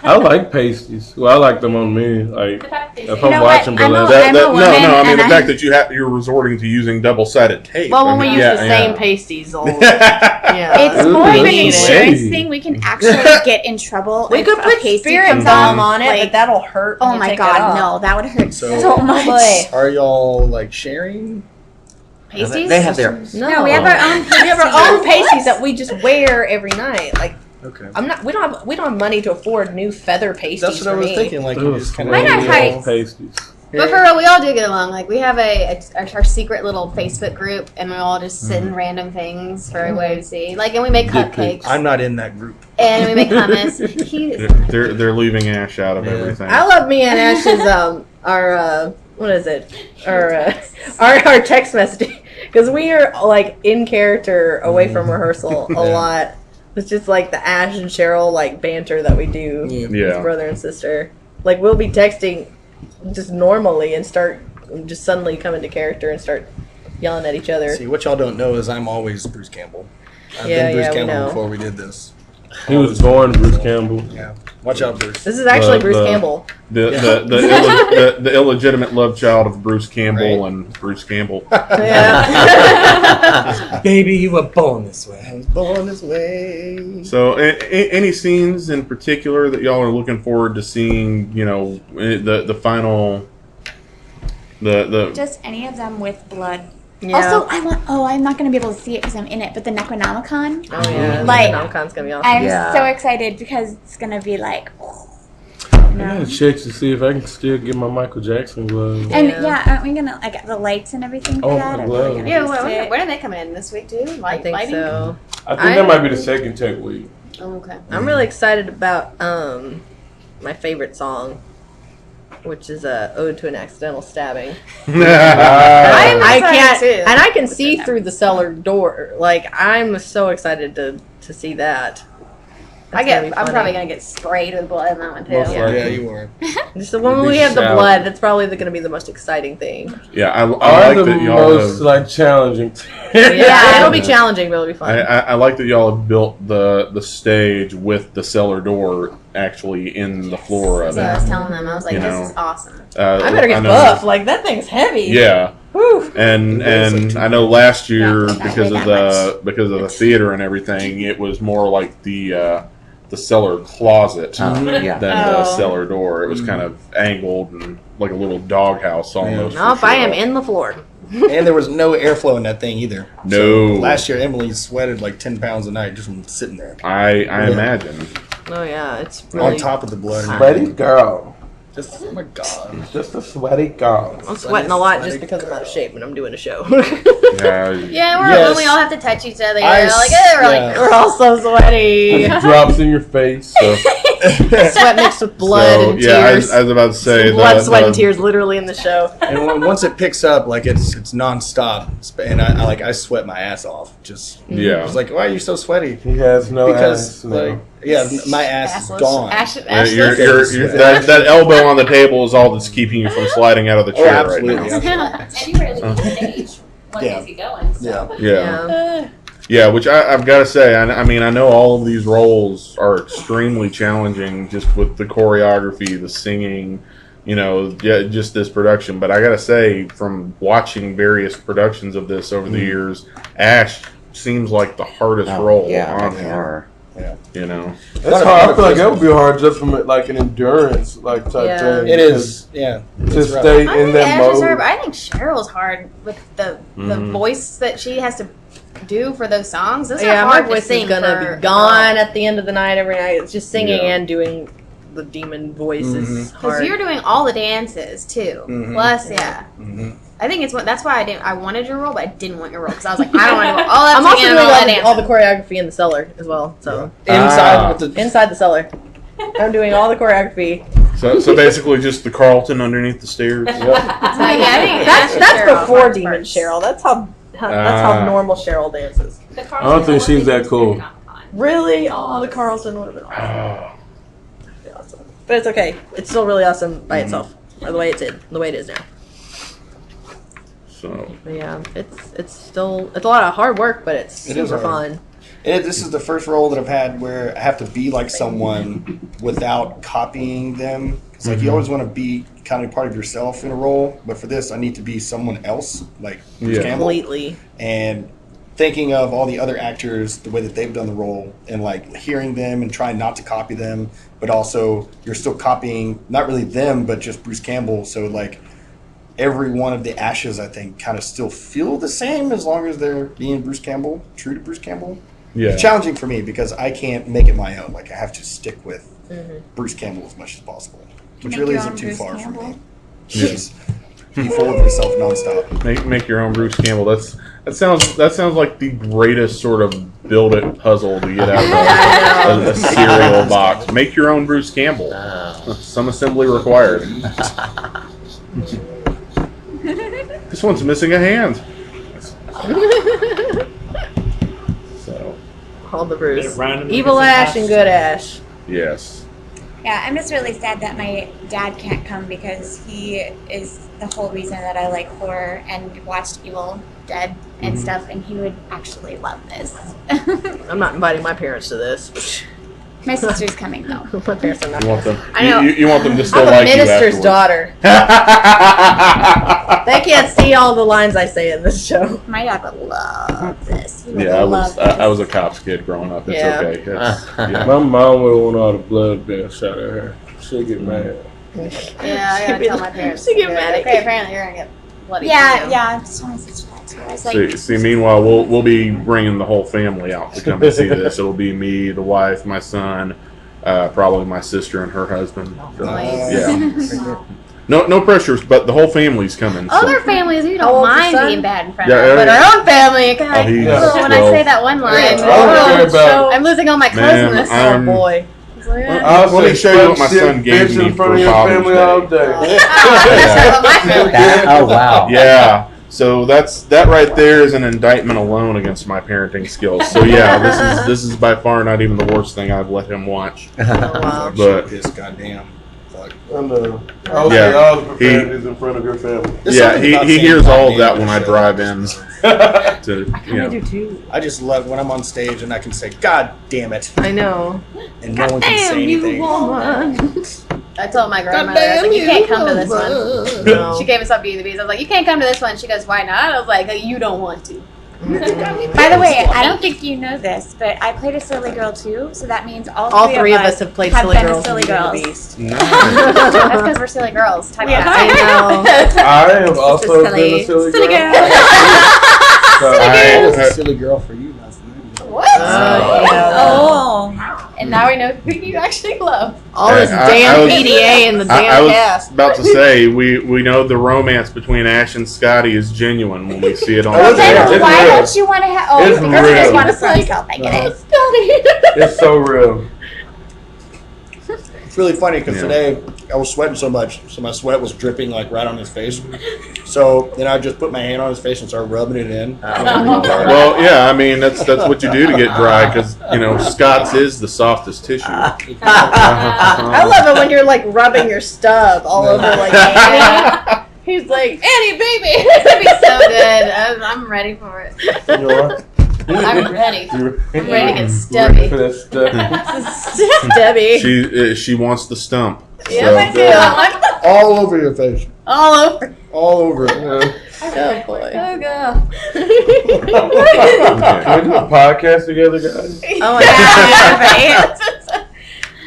I like pasties. Well, I like them on me. Like if You I'm know watching what? I'm a- burlesque. I'm a woman, I mean and the I- fact that you're resorting to using double-sided tape. Well, I when we mean, use yeah, the yeah. same pasties, yeah. It's Ooh, more of an hey. insurance thing. We can actually get in trouble. We if could a put pasty spirit comes balm off, on it, like- but that'll hurt. Oh when you my take it god, off. no, that would hurt So- so much. boy. Are y'all like sharing? Pasties? They have their. No, we have our own. We have our own pasties that we just wear every night. Like Okay. we don't have money to afford new feather pasties. That's what I for was me. thinking. Like you just kind Mine are of. tight. pasties. But for real, we all do get along. Like we have our secret little Facebook group, and we all just send random things for everybody to see. Like, and we make Dick cupcakes, I'm not in that group. and we make hummus. He is They're leaving Ash out of Yeah. everything. I love me and Ash's our what is it? Our text messaging, because we are like in character away from rehearsal a lot. It's just like the Ash and Cheryl like banter that we do Yeah. as brother and sister. Like we'll be texting just normally and start just suddenly come into character and start yelling at each other. See, what y'all don't know is I'm always Bruce Campbell. I've Yeah, been Bruce yeah, we Campbell know. before we did this. He was born Bruce Campbell. Yeah. Watch out, Bruce. This is actually The- Bruce the- Campbell. The illegitimate love child of Bruce Campbell Right. and Bruce Campbell. Yeah. Baby, you were born this I way. was born this way. So, any scenes in particular that y'all are looking forward to seeing? You know, the final, the Just any of them with blood. Yeah. Also, I'm not going to be able to see it because I'm in it, but the Necronomicon. Oh yeah. Like, Nomcon's gonna be awesome. I'm Yeah. so excited because it's going to be like, I gotta check to see if I can still get my Michael Jackson glove. and Yeah. yeah, aren't we going to, like, the lights and everything for Oh, that? my Are glove. we gonna Yeah, use it? when are they coming in this week too? I think Lighting? so. I think that might be the second tech week. Oh, okay. I'm really excited about my favorite song, which is Ode to an Accidental Stabbing. I can't, too. and I can see through the cellar door. Like, I'm so excited to see that. I'm That's gonna be probably funny. gonna get sprayed with blood in that one too. Most likely. Yeah, you were. Just when Big we have the shout. blood, that's probably going to be the most exciting thing. yeah, I Are like the that y'all most have, like challenging. Yeah, it'll be challenging, but it'll be fun. I like that y'all have built the stage with the cellar door actually in the floor of So I was it. telling them, I was like, You this know. is awesome. I better get know- buff. Like, that thing's heavy. Yeah. Whew. And It weighs like and 2 I know last year Not that because way of that the theater and everything, it was more like the cellar closet Yeah. than the Oh. cellar door. It was kind of angled and like a little doghouse almost. Nope, for I am sure. in the floor. And there was no airflow in that thing either. No. So last year, Emily sweated like 10 pounds a night just from sitting there. I imagine. Oh, yeah, it's really... On top of the blood. and Sweaty everything. girl. Just, oh my God. Just a sweaty girl. I'm sweating a lot just Sweaty because I'm out of shape when I'm doing a show. Yeah. Yeah, Yes. when we all have to touch each other, I we're like, s- we're like, yeah. We're all so sweaty. Drops in your face. So, Sweat mixed with blood so, and yeah, tears. I was about to say Blood, sweat, and tears literally in the show. And once it picks up, like it's nonstop, and I sweat my ass off. Just Yeah. it's like, why are you so sweaty? He has no Because ass. No. like, yeah, my ass is gone. Yeah, that elbow on the table is all that's keeping you from sliding out of the Oh, chair right absolutely. now. And you rarely leave the stage once Yeah. you get going. So. Yeah. Yeah. Yeah, which I've got to say, I mean, I know all of these roles are extremely challenging just with the choreography, the singing, you know, yeah, just this production. But I got to say, from watching various productions of this over the years, Ash seems like the hardest role Yeah, on by here, far. you know. That's hard. I feel like that would be hard just from like an endurance like type Yeah. thing. It is. Yeah. To It's rough. stay I in think that Ash is mode. hard, but I think Cheryl's hard with the voice that she has to do for those songs. Those Yeah, are my hard to voice sing is gonna for be gone at the end of the night every night. It's just singing Yeah. and doing the demon voice is because hard. you're doing all the dances too. Mhm. Plus, yeah. Mhm. I think it's that's why I wanted your role, but I didn't want your role because I was like, I don't want to go all that I'm also singing doing and all that all the dancing. choreography in the cellar as well. So Inside with the inside the cellar, I'm doing all the choreography. So basically, just the Carlton underneath the stairs. So, yeah, I think That's Ash and Cheryl before are Demon first. Cheryl. That's how normal Cheryl dances. The I don't think she's that cool. Really? Oh, the Carlton would have been awesome. But it's okay. It's still really awesome by itself, or the way it is now. So But yeah, it's a lot of hard work, but it's It is super hard. fun. This is the first role that I've had where I have to be like someone without copying them. It's like you always want to be kind of part of yourself in a role, but for this, I need to be someone else, like Bruce Yeah. Campbell. Completely. And thinking of all the other actors, the way that they've done the role, and like hearing them and trying not to copy them, but also you're still copying not really them, but just Bruce Campbell. So like every one of the Ashes, I think, kind of still feel the same as long as they're being Bruce Campbell, true to Bruce Campbell. yeah, It's challenging for me because I can't make it my own. Like I have to stick with Bruce Campbell as much as possible, which Make really your isn't own too Bruce far Campbell. from me. Just be full of yourself nonstop. make your own Bruce Campbell. That sounds like the greatest sort of build it puzzle to get out of a cereal box. Make your own Bruce Campbell. Some assembly required. This one's missing a hand. So All the Bruce. Random Evil niggas Ash and and good Ash. yes, Yeah, I'm just really sad that my dad can't come because he is the whole reason that I like horror and watched Evil Dead and stuff, and he would actually love this. I'm not inviting my parents to this. My sister's coming though. My parents are not. You want them? I know. You want them to still I'm a like minister's you daughter. They can't see all the lines I say in this show. My dad would love this. He would Yeah, love I was a cop's kid growing up. It's Yeah. okay. Yeah. My mom would want all the blood being shot at her. She'd get mad. Yeah, I gotta tell my parents. She get to mad. Okay, apparently you're gonna get bloody. Yeah, too. yeah. I just want to say that too. I was like, See, meanwhile, we'll be bringing the whole family out to come and see this. It'll be me, the wife, my son, probably my sister and her husband. So, yeah. No pressures, but the whole family's coming. So. Other families, you How don't old's your mind son? being bad in front Yeah, of, but yeah. our own family, God, he's when I 12. say that one line, I don't care about- I'm losing all my Man, closeness. I'm- Oh boy. Let me show you what my son gave me in front for of your Father's family Day. all day. Oh wow. Yeah. So that right there is an indictment alone against my parenting skills. So yeah, this is by far not even the worst thing I've let him watch. Wow. But This goddamn. Fuck. I know. I would Yeah. say all the profanities in front of your family. There's yeah, something about he saying hears all of that goddamn when I show. drive in. I just love when I'm on stage and I can say, God damn it, I know. and no one can say anything. I told my grandmother, I was like, you can't come to this one. No. She gave us up Beauty and the Beast. I was like, you can't come to this one. She goes, why not? I was like, you don't want to. by the way, I don't think you know this, but I played a silly girl too, so that means All three of us have played silly been girls. silly in Beauty and girls. the Beast. That's because we're silly girls. Type Yeah. I know. I have also been a silly Silly girl. girl. So I was a silly girl for you last night. What? Yeah. Oh. And now we know who you actually love. All this I damn was- PDA and the I damn was cast. about to say we know the romance between Ash and Scotty is genuine when we see it on Oh, the yeah. stage. It's Why real. don't you want to have? Oh, It's because you just real. want to see yourself. I get it. It's so real. It's really funny because Yeah. today I was sweating so much, so my sweat was dripping like right on his face. So then I just put my hand on his face and started rubbing it in. Well, yeah, I mean that's what you do to get dry because Scott's is the softest tissue. I love it when you're like rubbing your stub all over like Annie. He's like, Annie, baby. It'd be so good. I'm ready for it. You know what? I'm ready. You're I'm ready to get ready stubby. for that stuff. Debbie. She wants the stump. Yeah, I do. I'm All over your face. all over. All over it. Oh boy. Oh, God. Can we do a podcast together, guys? Oh my god. Right?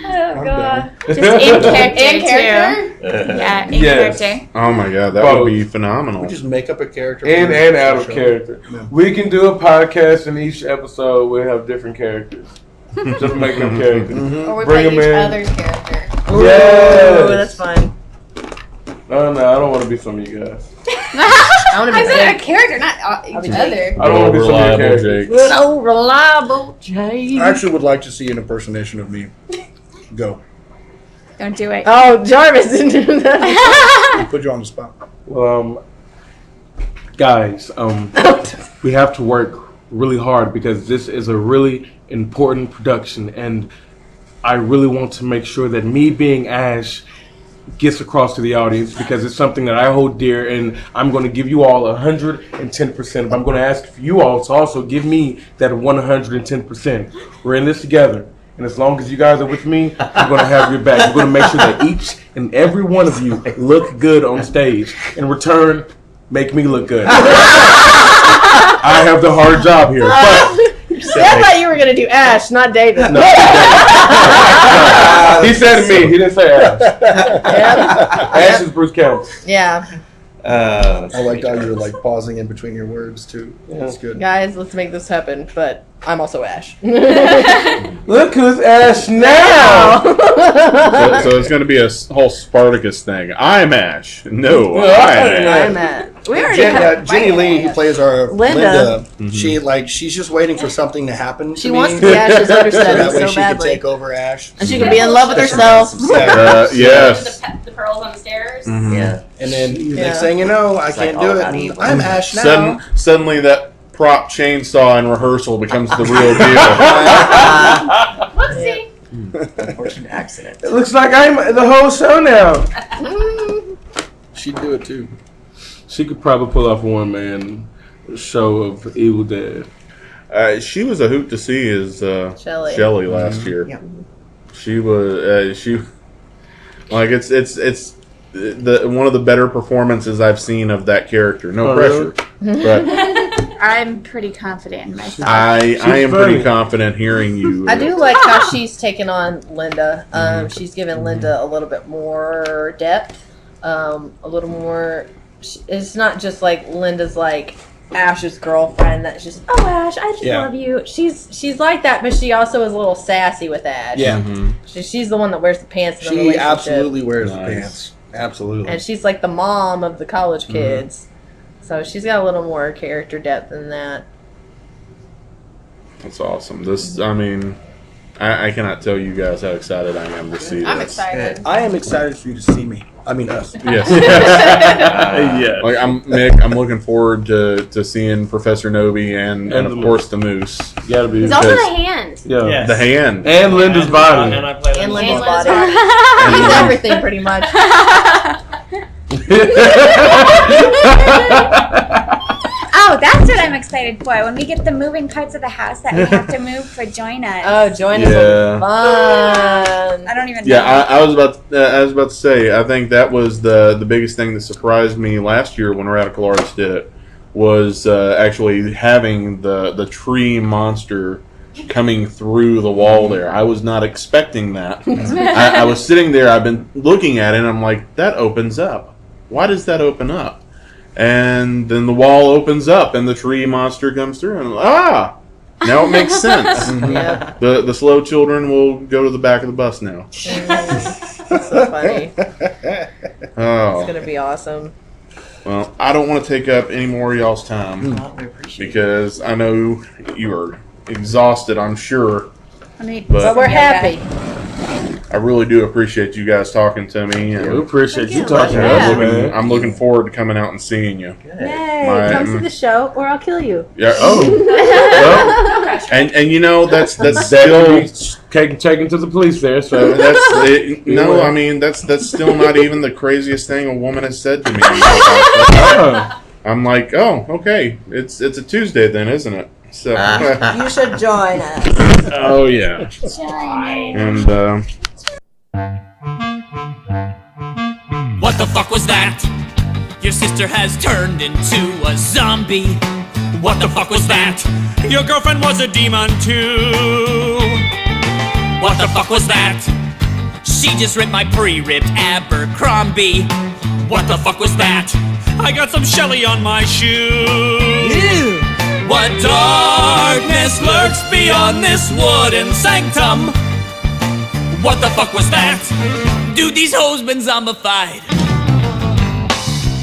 Oh, God. Just in character, In character? too. Yeah, in Yes. character. Oh my god, that Both. would be phenomenal. We just make up a character. In for and the out of show. character. Yeah. We can do a podcast, and each episode we'll have different characters. Just make them characters. Or we Bring play 'em each in. other's character. Yes. Ooh, that's fun. No, I don't want to be some of you guys. I want to I be said a Jake. character, not each other. I don't want to be some of your Reliable characters. Jake. So reliable, Jake. I actually would like to see an impersonation of me. Go. Don't do it. Oh, Jarvis didn't do that. Put you on the spot. Guys, we have to work really hard because this is a really important production, and I really want to make sure that me being Ash gets across to the audience because it's something that I hold dear, and I'm going to give you all 110%. But I'm going to ask for you all to also give me that 110%. We're in this together. And as long as you guys are with me, I'm going to have your back. I'm going to make sure that each and every one of you look good on stage. In return, make me look good. I have the hard job here. But I thought you were gonna do Ash, not David. no. He said me. He didn't say Ash. Ash is Bruce Campbell. Yeah, I liked how you were like pausing in between your words too. That's good. guys, let's make this happen. But I'm also Ash. Look who's Ash now. So it's going to be a whole Spartacus thing. I'm Ash. No, I'm Ash. I'm at. We already have Jenny Lee, who plays our Linda. Linda, she's just waiting for something to happen. She to wants me, to be Ash's so understudy that way so she can badly, take over Ash. and she can be in love with herself. Yes. The pearls on the stairs. Yeah. And then Yeah. next thing you know, I It's can't like do all it. about evil. I'm Ash now. Suddenly that prop chainsaw in rehearsal becomes the real deal. Whoopsie. Unfortunate accident. It looks like I'm the whole show now. She'd do it too. She could probably pull off a one-man show of Evil Dead. She was a hoot to see as Shelley. Shelley last year. Yeah. She was like it's the one of the better performances I've seen of that character. No pressure, but I'm pretty confident in myself. I am pretty confident hearing you. I do like how she's taken on Linda. She's given Linda a little bit more depth, a little more. It's not just like Linda's like Ash's girlfriend. That's just Ash, I just love you. She's like that, but she also is a little sassy with Ash. Yeah, she's the one that wears the pants in the she relationship. absolutely wears the pants. Absolutely. And she's like the mom of the college kids. So she's got a little more character depth than that. That's awesome. I cannot tell you guys how excited I am to see this. I'm excited. I am excited for you to see me. I mean us. Yes. Like Mick, I'm looking forward to seeing Professor Nobi and of course the moose. Gotta be. He's also the hand. Yeah. Yes. The hand. And Linda's body. And I play And Linda's Linda's body. body. He's everything pretty much. Oh, that's what I'm excited for. When we get the moving parts of the house that we have to move for Join Us. Oh, Join Us will be fun. I don't even know. Yeah, I was about to say. I think that was the biggest thing that surprised me last year when Radical Arts did it was actually having the tree monster coming through the wall there. I was not expecting that. I was sitting there. I've been looking at it, and I'm like, that opens up. Why does that open up? And then the wall opens up, and the tree monster comes through, and now it makes sense. Yeah. The slow children will go to the back of the bus now. That's so funny. Oh, It's gonna be awesome. well, I don't want to take up any more of y'all's time because I know you are exhausted, I'm sure. But we're happy. I really do appreciate you guys talking to me. And We appreciate you you. talking to Yeah. us, man. I'm looking forward to coming out and seeing you. Yay! Come to the show, or I'll kill you. Yeah. Oh. Well, and you know that's still Taken to the police there, so that's no. I mean that's still not even the craziest thing a woman has said to me. I'm like, oh, okay. It's a Tuesday then, isn't it? So. You should join us. Oh yeah. And What the fuck was that? Your sister has turned into a zombie. What the fuck was that? Your girlfriend was a demon too. What the fuck was that? She just ripped my pre-ripped Abercrombie. What the fuck was that? I got some Shelly on my shoe. What darkness lurks beyond this wooden sanctum? What the fuck was that? Dude, these hoes been zombified.